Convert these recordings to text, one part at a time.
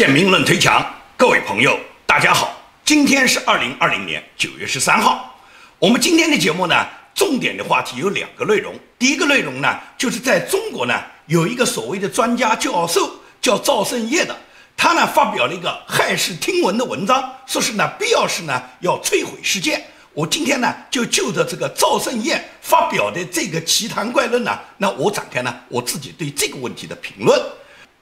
建民论推墙，各位朋友，大家好，今天是2020年9月13号。我们今天的节目呢，重点的话题有2个内容。第一个内容呢，就是在中国呢有一个所谓的专家教授叫赵胜业的，他呢发表了一个骇世听闻的文章，说是呢必要时呢要摧毁世界。我今天呢就着这个赵胜业发表的这个奇谈怪论呢，那我展开呢我自己对这个问题的评论。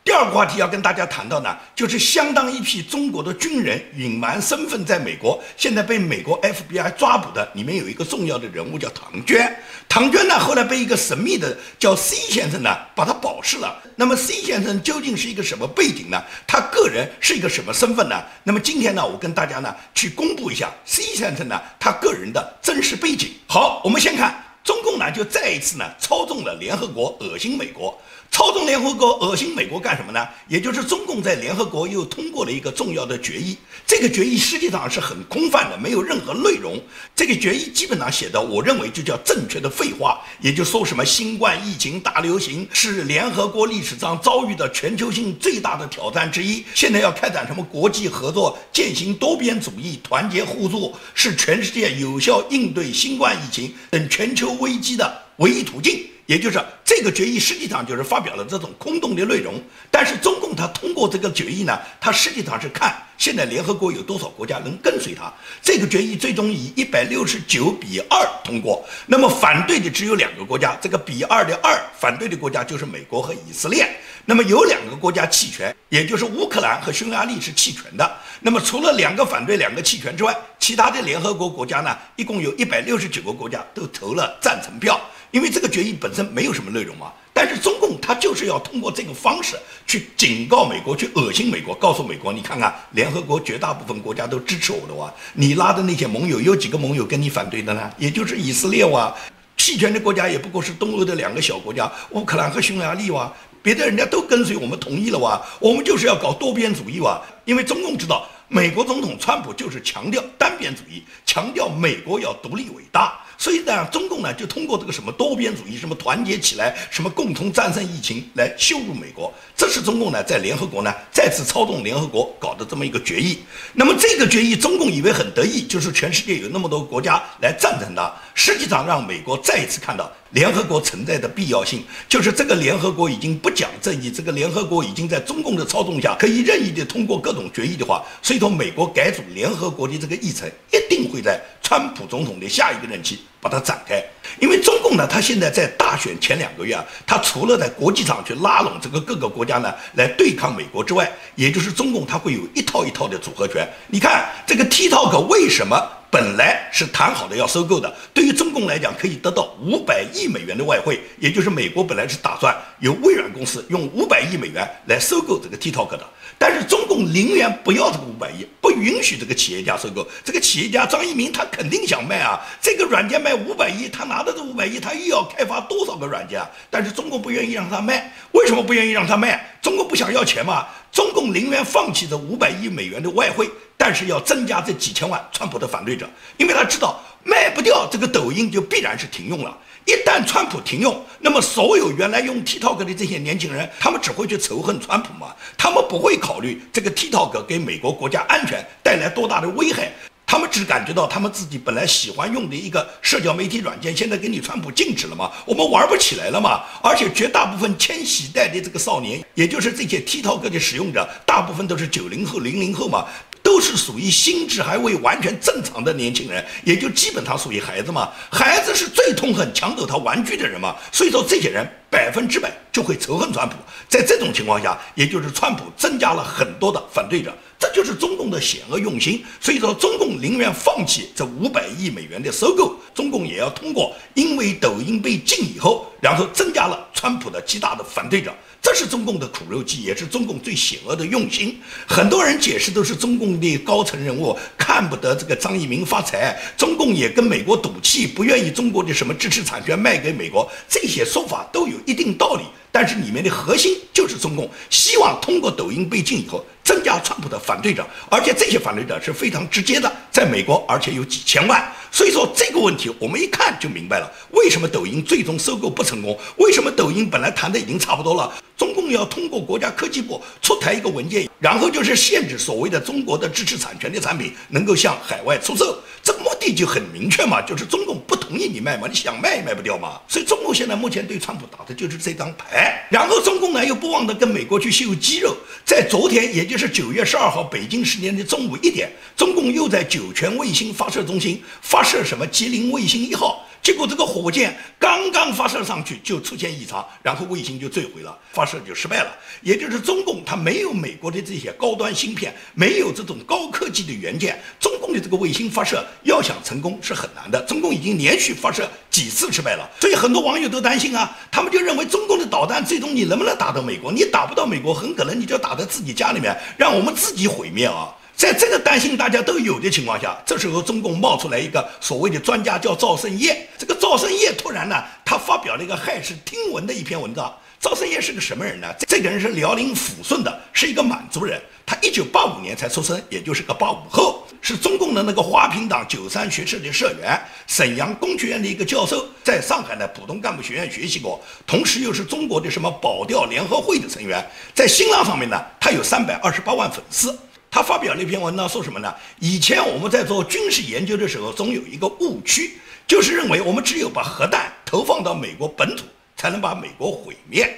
第二个话题要跟大家谈到呢，就是相当一批中国的军人隐瞒身份在美国，现在被美国 FBI 抓捕的，里面有一个重要的人物叫唐娟。唐娟呢后来被一个神秘的叫 C 先生呢把他保释了。那么 C 先生究竟是一个什么背景呢？他个人是一个什么身份呢？那么今天呢我跟大家呢去公布一下 C 先生呢他个人的真实背景。好，我们先看中共呢就再一次呢操纵了联合国，恶心美国。操纵联合国恶心美国干什么呢？也就是中共在联合国又通过了一个重要的决议，这个决议实际上是很空泛的，没有任何内容。这个决议基本上写的我认为就叫正确的废话，也就说什么新冠疫情大流行是联合国历史上遭遇的全球性最大的挑战之一，现在要开展什么国际合作，践行多边主义，团结互助，是全世界有效应对新冠疫情等全球危机的唯一途径。也就是这个决议实际上就是发表了这种空洞的内容，但是中共它通过这个决议呢，它实际上是看现在联合国有多少国家能跟随它。这个决议最终以169-2通过，那么反对的只有2个国家，这个比2的2反对的国家就是美国和以色列。那么有2个国家弃权，也就是乌克兰和匈牙利是弃权的。那么除了2个反对2个弃权之外，其他的联合国国家呢，一共有169个国家都投了赞成票。因为这个决议本身没有什么内容嘛，但是中共他就是要通过这个方式去警告美国，去恶心美国，告诉美国，你看看联合国绝大部分国家都支持我的哇，你拉的那些盟友有几个盟友跟你反对的呢？也就是以色列哇，弃权的国家也不过是东欧的2个小国家，乌克兰和匈牙利哇，别的人家都跟随我们同意了哇，我们就是要搞多边主义哇，因为中共知道美国总统川普就是强调单边主义，强调美国要独立伟大。所以呢，中共呢就通过这个什么多边主义，什么团结起来，什么共同战胜疫情来羞辱美国。这是中共呢在联合国呢再次操纵联合国搞的这么一个决议。那么这个决议，中共以为很得意，就是全世界有那么多国家来赞成它，实际上让美国再一次看到联合国存在的必要性，就是这个联合国已经不讲正义，这个联合国已经在中共的操纵下可以任意的通过各种决议的话，所以说美国改组联合国的这个议程一定会在川普总统的下一个任期把它展开。因为中共呢，他现在在大选前2个月啊，他除了在国际上去拉拢这个各个国家呢来对抗美国之外，也就是中共他会有一套一套的组合拳。你看这个 TikTok 为什么本来是谈好的要收购的，对于中共来讲可以得到500亿美元的外汇，也就是美国本来是打算由微软公司用500亿美元来收购这个 TikTok 的，但是中共宁愿不要这个500亿，不允许这个企业家收购。这个企业家张一鸣他肯定想卖啊，这个软件卖500亿，他拿到这500亿，他又要开发多少个软件啊？但是中共不愿意让他卖，为什么不愿意让他卖？中共不想要钱嘛？中共宁愿放弃这500亿美元的外汇，但是要增加这几千万川普的反对者，因为他知道卖不掉这个抖音就必然是停用了。一旦川普停用，那么所有原来用 TikTok 的这些年轻人，他们只会去仇恨川普嘛，他们不会考虑这个 TikTok 给美国国家安全带来多大的危害。他们只感觉到他们自己本来喜欢用的一个社交媒体软件，现在给你川普禁止了嘛，我们玩不起来了嘛。而且绝大部分千禧代的这个少年，也就是这些 TikTok 的使用者，大部分都是90后、00后嘛，都是属于心智还未完全正常的年轻人，也就基本上属于孩子嘛。孩子是最痛恨抢走他玩具的人嘛，所以说这些人100%就会仇恨川普。在这种情况下，也就是川普增加了很多的反对者，这就是中共的险恶用心。所以说中共宁愿放弃这500亿美元的收购，中共也要通过因为抖音被禁以后，然后增加了川普的极大的反对者。这是中共的苦肉计，也是中共最险恶的用心。很多人解释都是中共的高层人物看不得这个张一鸣发财，中共也跟美国赌气，不愿意中国的什么知识产权卖给美国，这些说法都有一定道理。但是里面的核心就是中共希望通过抖音被禁以后，增增加川普的反对者，而且这些反对者是非常直接的，在美国，而且有几千万。所以说这个问题我们一看就明白了，为什么抖音最终收购不成功？为什么抖音本来谈的已经差不多了，中共要通过国家科技部出台一个文件，然后就是限制所谓的中国的知识产权的产品能够向海外出售，这个目的就很明确嘛，就是中共不同意你卖嘛，你想卖也卖不掉嘛。所以中共现在目前对川普打的就是这张牌，然后中共呢又不忘的跟美国去秀肌肉，在昨天也就是9月12号北京时间的中午1点，中共又在酒泉卫星发射中心发射什么吉林卫星1号，结果这个火箭刚刚发射上去就出现异常，然后卫星就坠毁了，发射就失败了。也就是中共它没有美国的这些高端芯片，没有这种高科技的元件，中共的这个卫星发射要想成功是很难的。中共已经连续发射几次失败了，所以很多网友都担心啊，他们就认为中共的导弹最终你能不能打到美国？你打不到美国，很可能你就打在自己家里面，让我们自己毁灭啊。在这个担心大家都有的情况下，这时候中共冒出来一个所谓的专家叫赵胜业。这个赵胜业突然呢，他发表了一个骇世听闻的一篇文章。赵胜业是个什么人呢？这个人是辽宁抚顺的，是一个满族人。他1985年才出生，也就是个85后，是中共的那个华平党93学社的社员，沈阳工学院的一个教授，在上海的普通干部学院学习过，同时又是中国的什么保钓联合会的成员。在新浪上面呢，他有328万粉丝。他发表了一篇文章，说什么呢？以前我们在做军事研究的时候，总有一个误区，就是认为我们只有把核弹投放到美国本土，才能把美国毁灭。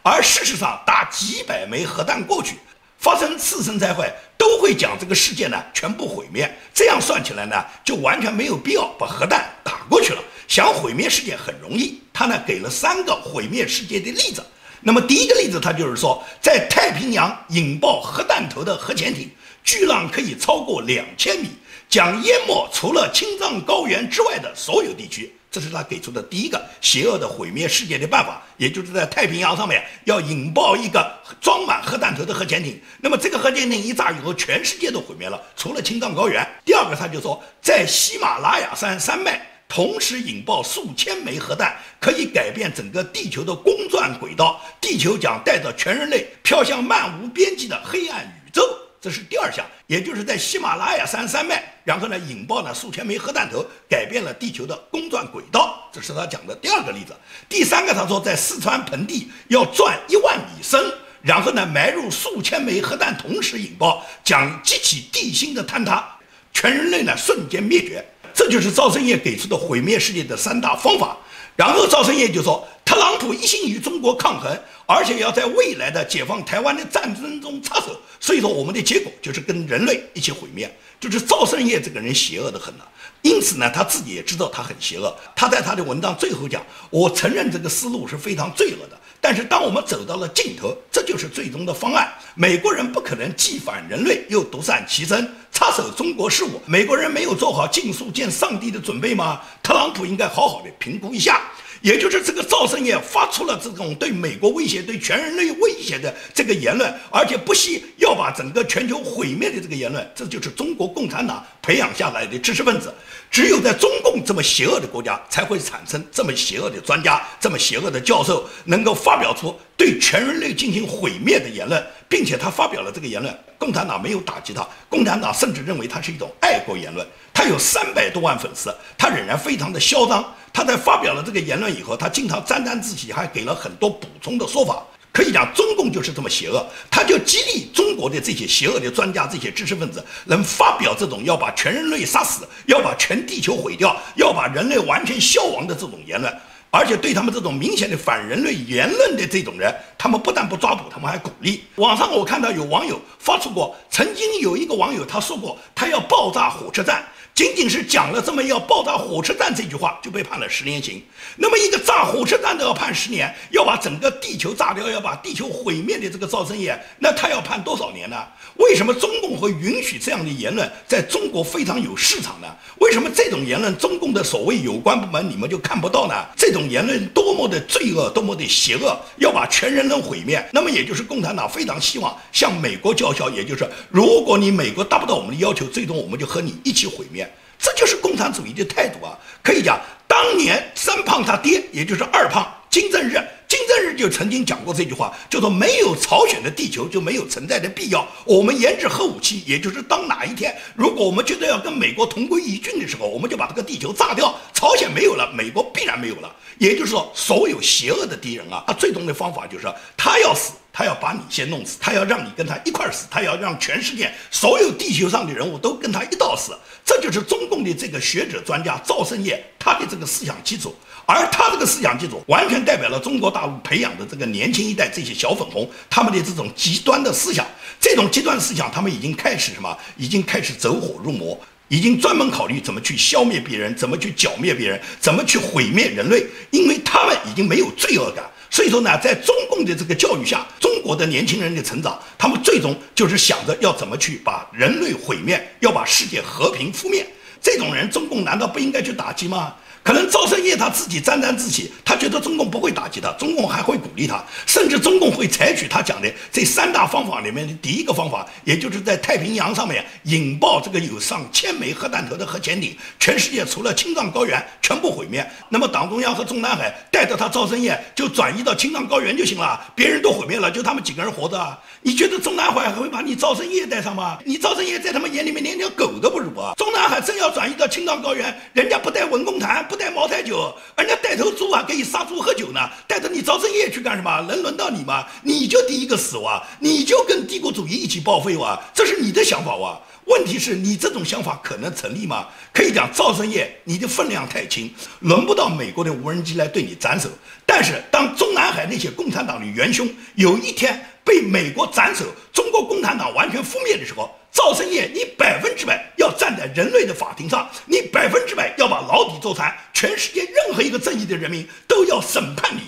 而事实上，打几百枚核弹过去，发生次生灾害，都会将这个世界呢全部毁灭。这样算起来呢，就完全没有必要把核弹打过去了。想毁灭世界很容易，他呢给了3个毁灭世界的例子。那么第一个例子，他就是说，在太平洋引爆核弹头的核潜艇，巨浪可以超过2000米，将淹没除了青藏高原之外的所有地区。这是他给出的第一个邪恶的毁灭世界的办法，也就是在太平洋上面要引爆一个装满核弹头的核潜艇。那么这个核潜艇一炸以后，全世界都毁灭了，除了青藏高原。第二个，他就说，在喜马拉雅山山脉同时引爆数千枚核弹，可以改变整个地球的公转轨道，地球将带着全人类飘向漫无边际的黑暗宇宙。这是第二项，也就是在喜马拉雅山山脉，然后呢引爆了数千枚核弹头，改变了地球的公转轨道。这是他讲的第二个例子。第三个，他说在四川盆地要钻1万米深，然后呢埋入数千枚核弹同时引爆，将激起地心的坍塌，全人类呢瞬间灭绝。这就是赵胜业给出的毁灭世界的3大方法。然后赵胜业就说，特朗普一心与中国抗衡，而且要在未来的解放台湾的战争中插手，所以说我们的结果就是跟人类一起毁灭。就是赵胜业这个人邪恶的很了，因此呢他自己也知道他很邪恶。他在他的文章最后讲，我承认这个思路是非常罪恶的，但是当我们走到了尽头，这就是最终的方案。美国人不可能既反人类又独善其身，插手中国事务。美国人没有做好尽速见上帝的准备吗？特朗普应该好好的评估一下。也就是这个赵胜业发出了这种对美国威胁、对全人类威胁的这个言论，而且不惜要把整个全球毁灭的这个言论，这就是中国共产党培养下来的知识分子。只有在中共这么邪恶的国家，才会产生这么邪恶的专家、这么邪恶的教授，能够发表出对全人类进行毁灭的言论，并且他发表了这个言论，共产党没有打击他，共产党甚至认为他是一种爱国言论。他有300多万粉丝，他仍然非常的嚣张。他在发表了这个言论以后，他经常沾沾自喜，还给了很多补充的说法。可以讲，中共就是这么邪恶，他就激励中国的这些邪恶的专家、这些知识分子，能发表这种要把全人类杀死、要把全地球毁掉、要把人类完全消亡的这种言论。而且对他们这种明显的反人类言论的这种人，他们不但不抓捕，他们还鼓励。网上我看到有网友发出过，曾经有一个网友他说过，他要爆炸火车站。仅仅是讲了这么要爆炸火车站这句话，就被判了10年刑。那么一个炸火车站都要判10年，要把整个地球炸掉，要把地球毁灭的这个赵胜业，那他要判多少年呢？为什么中共会允许这样的言论在中国非常有市场呢？为什么这种言论中共的所谓有关部门你们就看不到呢？这种言论多么的罪恶，多么的邪恶，要把全人类毁灭。那么也就是共产党非常希望向美国叫嚣，也就是如果你美国达不到我们的要求，最终我们就和你一起毁灭。这就是共产主义的态度啊！可以讲，当年3胖他爹，也就是2胖金正日就曾经讲过这句话，叫做没有朝鲜的地球就没有存在的必要。我们研制核武器，也就是当哪一天如果我们觉得要跟美国同归于尽的时候，我们就把这个地球炸掉，朝鲜没有了，美国必然没有了。也就是说，所有邪恶的敌人啊，他最终的方法就是他要死，他要把你先弄死，他要让你跟他一块死，他要让全世界所有地球上的人物都跟他一道死。这就是中共的这个学者专家赵胜业他的这个思想基础，而他这个思想基础完全代表了中国大陆培养的这个年轻一代这些小粉红他们的这种极端的思想。这种极端思想，他们已经开始已经开始走火入魔。已经专门考虑怎么去消灭别人，怎么去剿灭别人，怎么去毁灭人类，因为他们已经没有罪恶感。所以说呢，在中共的这个教育下，中国的年轻人的成长，他们最终就是想着要怎么去把人类毁灭，要把世界和平覆灭。这种人，中共难道不应该去打击吗？可能赵胜业他自己沾沾自喜，他觉得中共不会打击他，中共还会鼓励他，甚至中共会采取他讲的这3大方法里面的第一个方法，也就是在太平洋上面引爆这个有上1000枚核弹头的核潜艇，全世界除了青藏高原全部毁灭。那么党中央和中南海带着他赵胜业就转移到青藏高原就行了，别人都毁灭了，就他们几个人活着啊！你觉得中南海还会把你赵胜业带上吗？你赵胜业在他们眼里面连条狗都不如啊！中南海真要转移到青藏高原，人家不带文公坛，不带茅台酒，人家带头猪啊，可以杀猪喝酒呢。带着你赵胜业去干什么？能轮到你吗？你就第一个死哇！你就跟帝国主义一起报废哇！这是你的想法哇！问题是你这种想法可能成立吗？可以讲赵胜业你的分量太轻，轮不到美国的无人机来对你斩首。但是当中南海那些共产党的元凶有一天被美国斩首，中国共产党完全覆灭的时候，赵胜业你100%要站在人类的法庭上，你100%要把牢底坐穿，全世界任何一个正义的人民都要审判你。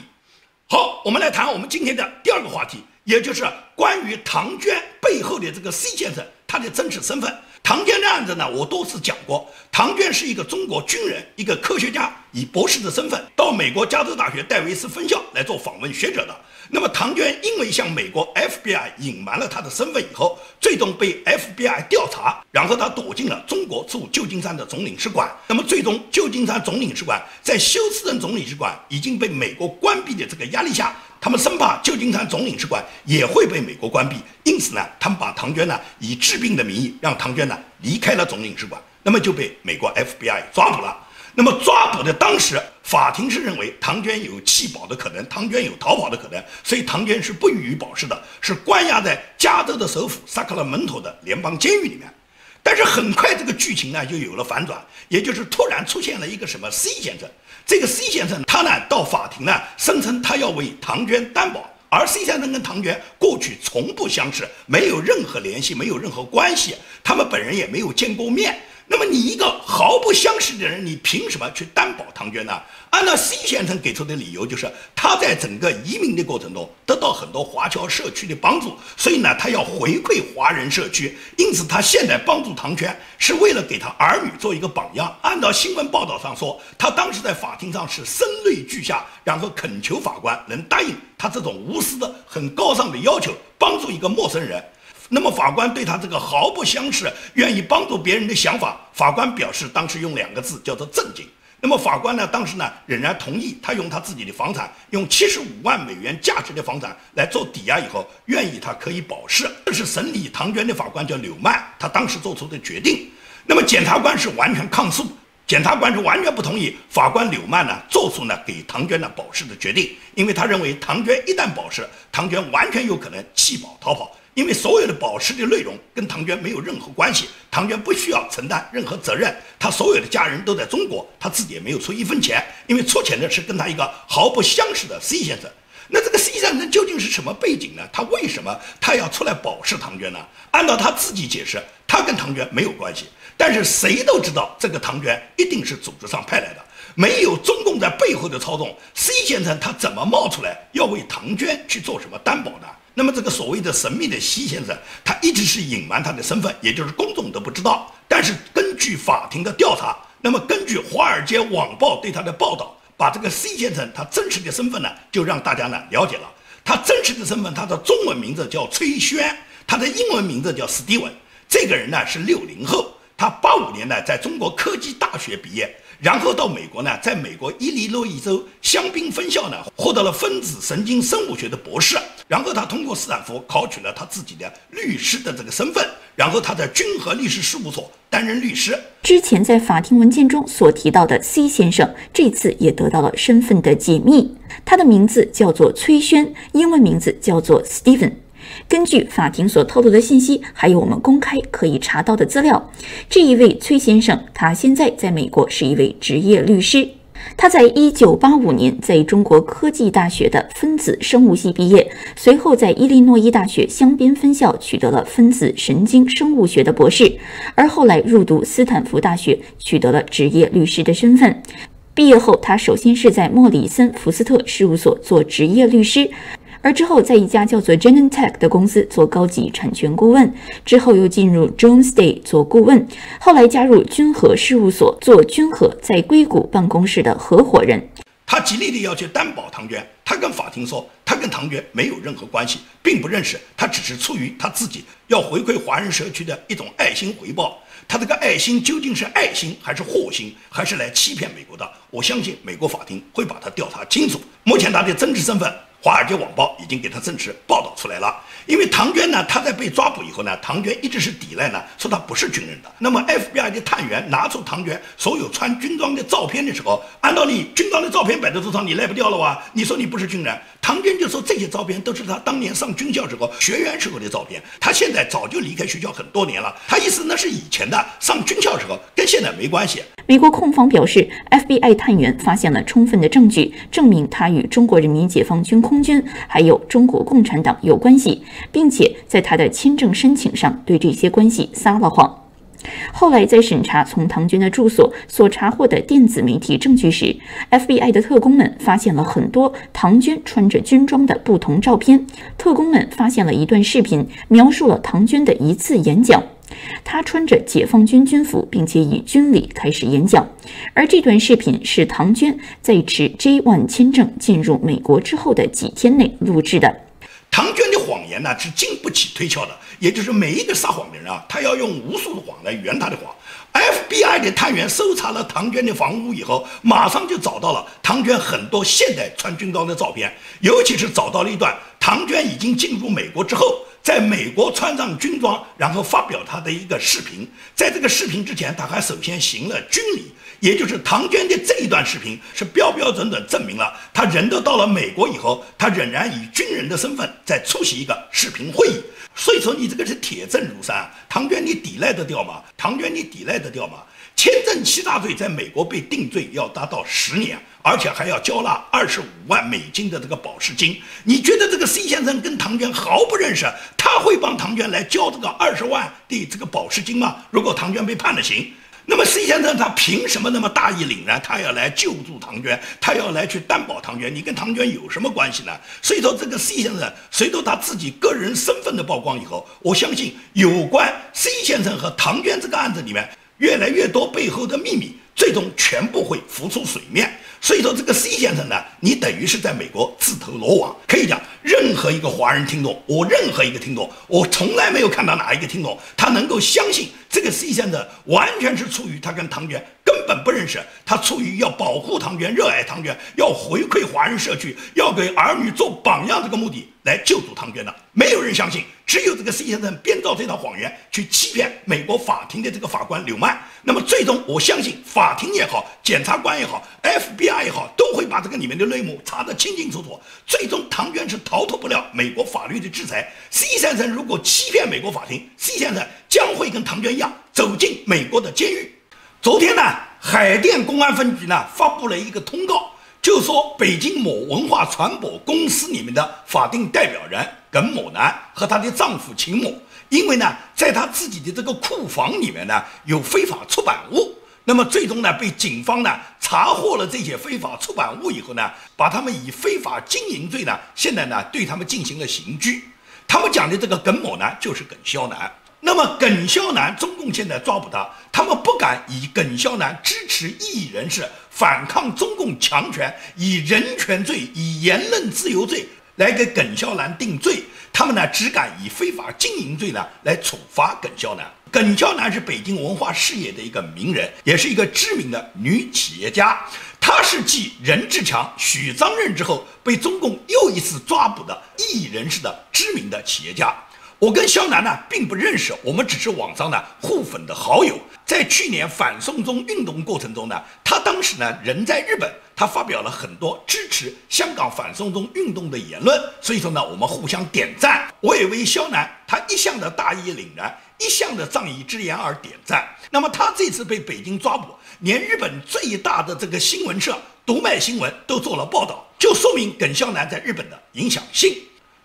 好，我们来谈我们今天的第2个话题，也就是关于唐娟背后的这个 C 先生他的真实身份。唐娟的案子呢，我多次讲过。唐娟是一个中国军人，一个科学家，以博士的身份到美国加州大学戴维斯分校来做访问学者的。那么唐娟因为向美国 FBI 隐瞒了他的身份以后，最终被 FBI 调查，然后他躲进了中国驻旧金山的总领事馆。那么最终旧金山总领事馆在休斯顿总领事馆已经被美国关闭的这个压力下，他们生怕旧金山总领事馆也会被美国关闭，因此呢，他们把唐娟呢以治病的名义让唐娟呢离开了总领事馆，那么就被美国 FBI 抓捕了。那么抓捕的当时，法庭是认为唐娟有弃保的可能，唐娟有逃跑的可能，所以唐娟是不予以保释的，是关押在加州的首府萨克拉门托的联邦监狱里面。但是很快这个剧情呢就有了反转，也就是突然出现了一个什么 C 先生。这个 C 先生他呢到法庭呢声称他要为唐娟担保，而 C 先生跟唐娟过去从不相识，没有任何联系，没有任何关系，他们本人也没有见过面。那么你一个毫不相识的人，你凭什么去担保唐娟呢？按照 C 先生给出的理由，就是他在整个移民的过程中得到很多华侨社区的帮助，所以呢他要回馈华人社区，因此他现在帮助唐娟是为了给他儿女做一个榜样。按照新闻报道上说，他当时在法庭上是声泪俱下，然后恳求法官能答应他这种无私的很高尚的要求，帮助一个陌生人。那么法官对他这个毫不相识、愿意帮助别人的想法，法官表示当时用2个字叫做震惊。那么法官呢，当时呢仍然同意他用他自己的房产，用75万美元价值的房产来做抵押以后，愿意他可以保释。这是审理唐娟的法官叫柳曼，他当时做出的决定。那么检察官是完全抗诉，检察官是完全不同意法官柳曼呢做出呢给唐娟呢保释的决定，因为他认为唐娟一旦保释，唐娟完全有可能弃保逃跑。因为所有的保释的内容跟唐娟没有任何关系，唐娟不需要承担任何责任，他所有的家人都在中国，他自己也没有出1分钱，因为出钱的是跟他一个毫不相识的 C 先生。那这个 C 先生究竟是什么背景呢？他为什么他要出来保释唐娟呢？按照他自己解释，他跟唐娟没有关系，但是谁都知道这个唐娟一定是组织上派来的，没有中共在背后的操纵， C 先生他怎么冒出来要为唐娟去做什么担保呢？那么这个所谓的神秘的C先生，他一直是隐瞒他的身份，也就是公众都不知道。但是根据法庭的调查，那么根据《华尔街网报》对他的报道，把这个 C 先生他真实的身份呢，就让大家呢了解了。他真实的身份，他的中文名字叫崔轩，他的英文名字叫史蒂文。这个人呢是60后，他85年呢在中国科技大学毕业，然后到美国呢，在美国伊利诺伊州香槟分校呢获得了分子神经生物学的博士，然后他通过斯坦福考取了他自己的律师的这个身份，然后他在君和律师事务所担任律师。之前在法庭文件中所提到的 C 先生，这次也得到了身份的解密，他的名字叫做崔轩，英文名字叫做 Stephen。根据法庭所透露的信息，还有我们公开可以查到的资料，这一位崔先生，他现在在美国是一位职业律师。他在1985年在中国科技大学的分子生物系毕业，随后在伊利诺伊大学香槟分校取得了分子神经生物学的博士，而后来入读斯坦福大学，取得了职业律师的身份。毕业后，他首先是在莫里森福斯特事务所做职业律师，而之后在一家叫做 Genentech 的公司做高级产权顾问，之后又进入 Jones Day 做顾问，后来加入君和事务所做君和在硅谷办公室的合伙人。他极力的要去担保唐娟，他跟法庭说，他跟唐娟没有任何关系，并不认识，他只是出于他自己要回馈华人社区的一种爱心回报。他这个爱心究竟是爱心还是祸心，还是来欺骗美国的？我相信美国法庭会把他调查清楚。目前他的真实身份，《华尔街网报》已经给他证实报道出来了。因为唐娟呢，他在被抓捕以后呢，唐娟一直是抵赖呢，说他不是军人的。那么 FBI 的探员拿出唐娟所有穿军装的照片的时候，按道理军装的照片摆在桌上，你赖不掉了哇？你说你不是军人，唐娟就说这些照片都是他当年上军校时候学员时候的照片，他现在早就离开学校很多年了，他意思那是以前的，上军校时候跟现在没关系。美国控方表示 ，FBI 探员发现了充分的证据，证明他与中国人民解放军空军还有中国共产党有关系，并且在他的签证申请上对这些关系撒了谎。后来在审查从唐娟的住所所查获的电子媒体证据时， FBI 的特工们发现了很多唐娟穿着军装的不同照片。特工们发现了一段视频，描述了唐娟的一次演讲。他穿着解放军军服，并且以军礼开始演讲，而这段视频是唐娟在持 J1 签证进入美国之后的几天内录制的。唐娟的谎言呢是经不起推敲的，也就是每一个撒谎的人啊，他要用无数的谎来圆他的谎。FBI 的探员搜查了唐娟的房屋以后，马上就找到了唐娟很多现代穿军装的照片，尤其是找到了一段唐娟已经进入美国之后，在美国穿上军装，然后发表他的一个视频。在这个视频之前，他还首先行了军礼，也就是唐娟的这一段视频是标标准准证明了他人都到了美国以后，他仍然以军人的身份在出席一个视频会议。所以说你这个是铁证如山，唐娟你抵赖得掉吗？唐娟你抵赖得掉吗？签证欺诈罪在美国被定罪要达到10年，而且还要交纳25万美金的这个保释金。你觉得这个 C 先生跟唐娟毫不认识，他会帮唐娟来交这个20万的这个保释金吗？如果唐娟被判了刑，那么 C 先生他凭什么那么大义凛然，他要来救助唐娟，他要来去担保唐娟？你跟唐娟有什么关系呢？所以说这个 C 先生随着他自己个人身份的曝光以后，我相信有关 C 先生和唐娟这个案子里面越来越多背后的秘密，最终全部会浮出水面。所以说这个 C 先生呢，你等于是在美国自投罗网。可以讲，任何一个华人听众，任何一个听众，我从来没有看到哪一个听众他能够相信这个 C 先生完全是出于他跟唐娟根本不认识，他出于要保护唐娟、热爱唐娟、要回馈华人社区、要给儿女做榜样这个目的来救助唐娟的。没有人相信，只有这个 C 先生编造这套谎言去欺骗美国法庭的这个法官柳曼。那么最终我相信法庭也好，检察官也好， FBI 也好，都会把这个里面的内幕查得清清楚楚。最终唐娟是逃脱不了美国法律的制裁。 C 先生如果欺骗美国法庭， C 先生将会跟唐娟一样走进美国的监狱。昨天呢，海淀公安分局呢发布了一个通告，就说北京某文化传播公司里面的法定代表人耿某男和她的丈夫秦某，因为呢在她自己的这个库房里面呢有非法出版物，那么最终呢被警方呢查获了这些非法出版物以后呢，把他们以非法经营罪呢，现在呢对他们进行了刑拘。他们讲的这个耿某男就是耿肖男。那么耿肖男中共现在抓捕他们不敢以耿肖男支持异议人士反抗中共强权，以人权罪、以言论自由罪来给耿肖男定罪，他们呢只敢以非法经营罪呢来处罚耿肖男。耿肖楠是北京文化事业的一个名人，也是一个知名的女企业家。她是继任志强、许章任之后被中共又一次抓捕的异议人士的知名的企业家。我跟肖楠呢并不认识，我们只是网上呢互粉的好友。在去年反送中运动过程中呢，他当时呢人在日本，他发表了很多支持香港反送中运动的言论，所以说呢我们互相点赞。我也为肖楠他一向的大义凛然、一向的仗义直言而点赞。那么他这次被北京抓捕，连日本最大的这个新闻社读卖新闻都做了报道，就说明耿肖楠在日本的影响性。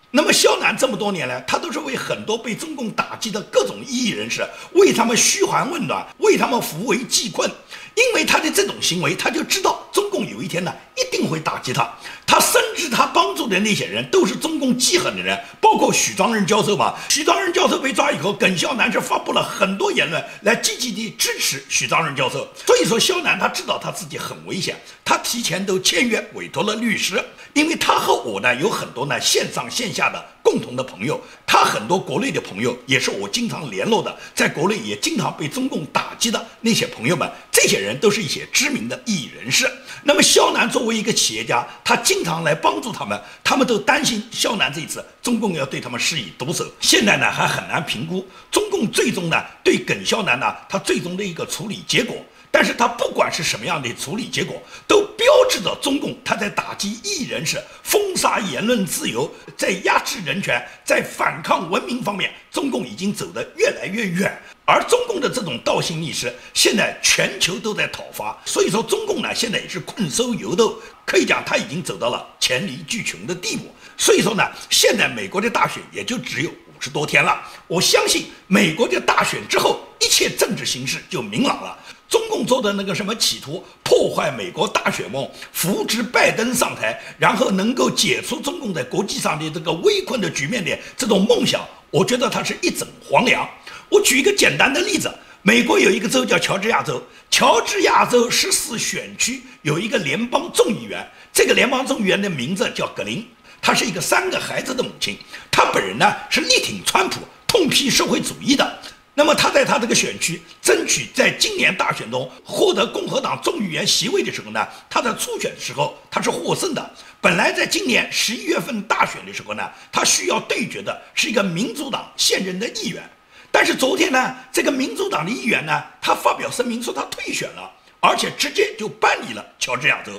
那么肖楠这么多年来，他都是为很多被中共打击的各种异议人士，为他们嘘寒问暖，为他们扶危济困。因为他的这种行为，他就知道中共有一天呢一定会打击他。他深知他帮助的那些人都是中共记恨的人，包括许章任教授嘛。许章任教授被抓以后，耿肖楠是发布了很多言论来积极地支持许章任教授。所以说肖楠他知道他自己很危险，他提前都签约委托了律师。因为他和我呢有很多呢线上线下的共同的朋友，他很多国内的朋友也是我经常联络的，在国内也经常被中共打击的那些朋友们，这些人都是一些知名的异议人士。那么肖楠作为一个企业家，他经常来帮助他们，他们都担心肖楠这一次中共要对他们施以毒手。现在呢还很难评估中共最终呢对耿肖楠呢他最终的一个处理结果。但是他不管是什么样的处理结果，都标志着中共他在打击异议人士、封杀言论自由、在压制人权、在反抗文明方面，中共已经走得越来越远。而中共的这种倒行逆施，现在全球都在讨伐。所以说中共呢现在也是困兽犹斗，可以讲他已经走到了黔驴技穷的地步。所以说呢，现在美国的大选也就只有50多天了。我相信美国的大选之后，一切政治形势就明朗了。中共做的那个什么企图破坏美国大选梦，扶植拜登上台，然后能够解除中共在国际上的这个危困的局面的这种梦想，我觉得它是一整黄粱。我举一个简单的例子，美国有一个州叫乔治亚州，乔治亚州14选区有一个联邦众议员，这个联邦众议员的名字叫格林，她是一个3个孩子的母亲，她本人呢是力挺川普、痛批社会主义的。那么他在他这个选区争取在今年大选中获得共和党众议员席位的时候呢，他在初选的时候他是获胜的。本来在今年11月份大选的时候呢，他需要对决的是一个民主党现任的议员，但是昨天呢，这个民主党的议员呢，他发表声明说他退选了，而且直接就搬离了乔治亚州。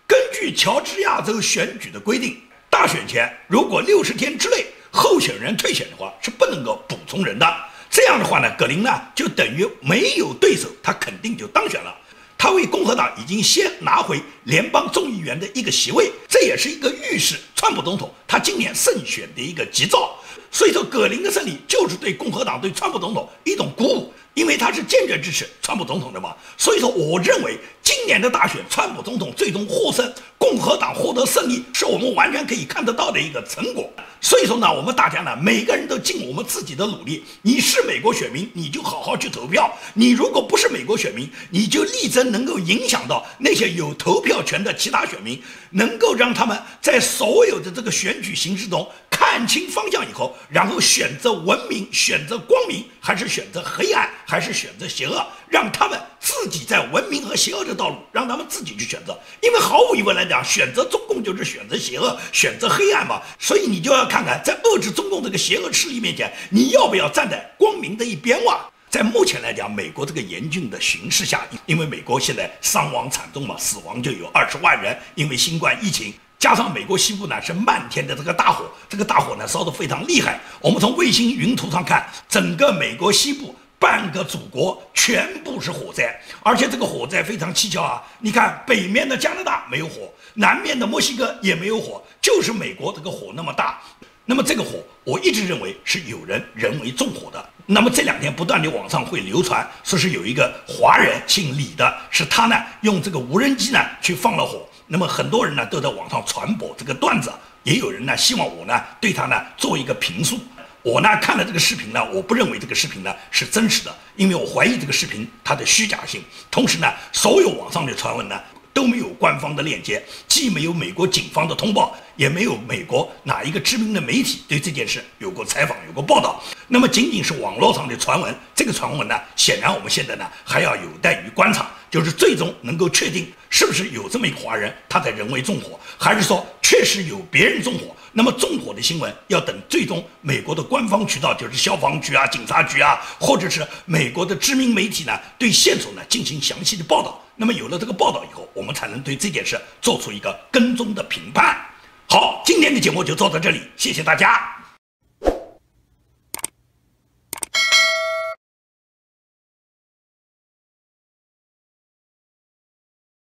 根据乔治亚州选举的规定，大选前如果60天之内候选人退选的话，是不能够补充人的。这样的话呢，格林呢就等于没有对手，他肯定就当选了。他为共和党已经先拿回联邦众议员的一个席位，这也是一个预示川普总统他今年胜选的一个吉兆。所以说葛林的胜利就是对共和党、对川普总统一种鼓舞，因为他是坚决支持川普总统的嘛。所以说我认为今年的大选，川普总统最终获胜，共和党获得胜利，是我们完全可以看得到的一个成果。所以说呢，我们大家呢，每个人都尽我们自己的努力。你是美国选民，你就好好去投票；你如果不是美国选民，你就力争能够影响到那些有投票权的其他选民，能够让他们在所有的这个选举形式中看清方向以后，然后选择文明，选择光明，还是选择黑暗，还是选择邪恶，让他们自己在文明和邪恶的道路，让他们自己去选择。因为毫无疑问来讲，选择中共就是选择邪恶，选择黑暗嘛。所以你就要看看，在遏制中共这个邪恶势力面前，你要不要站在光明的一边哇？在目前来讲，美国这个严峻的形势下，因为美国现在伤亡惨重嘛，死亡就有20万人，因为新冠疫情。加上美国西部呢是漫天的这个大火，这个大火呢烧得非常厉害。我们从卫星云图上看，整个美国西部半个祖国全部是火灾，而且这个火灾非常蹊跷啊！你看北面的加拿大没有火，南面的墨西哥也没有火，就是美国这个火那么大。那么这个火，我一直认为是有人人为纵火的。那么这2天不断的网上会流传，说是有一个华人姓李的，是他呢用这个无人机呢去放了火。那么很多人呢都在网上传播这个段子，也有人呢希望我呢对他呢做一个评述。我呢看了这个视频呢，我不认为这个视频呢是真实的，因为我怀疑这个视频它的虚假性。同时呢，所有网上的传闻呢都都没有官方的链接，既没有美国警方的通报，也没有美国哪一个知名的媒体对这件事有过采访、有过报道。那么仅仅是网络上的传闻，这个传闻呢，显然我们现在呢还要有待于观察，就是最终能够确定是不是有这么一个华人他在人为纵火，还是说确实有别人纵火。那么纵火的新闻要等最终美国的官方渠道，就是消防局啊、警察局啊，或者是美国的知名媒体呢，对线索呢进行详细的报道。那么有了这个报道以后，我们才能对这件事做出一个跟踪的评判。好，今天的节目就做到这里，谢谢大家。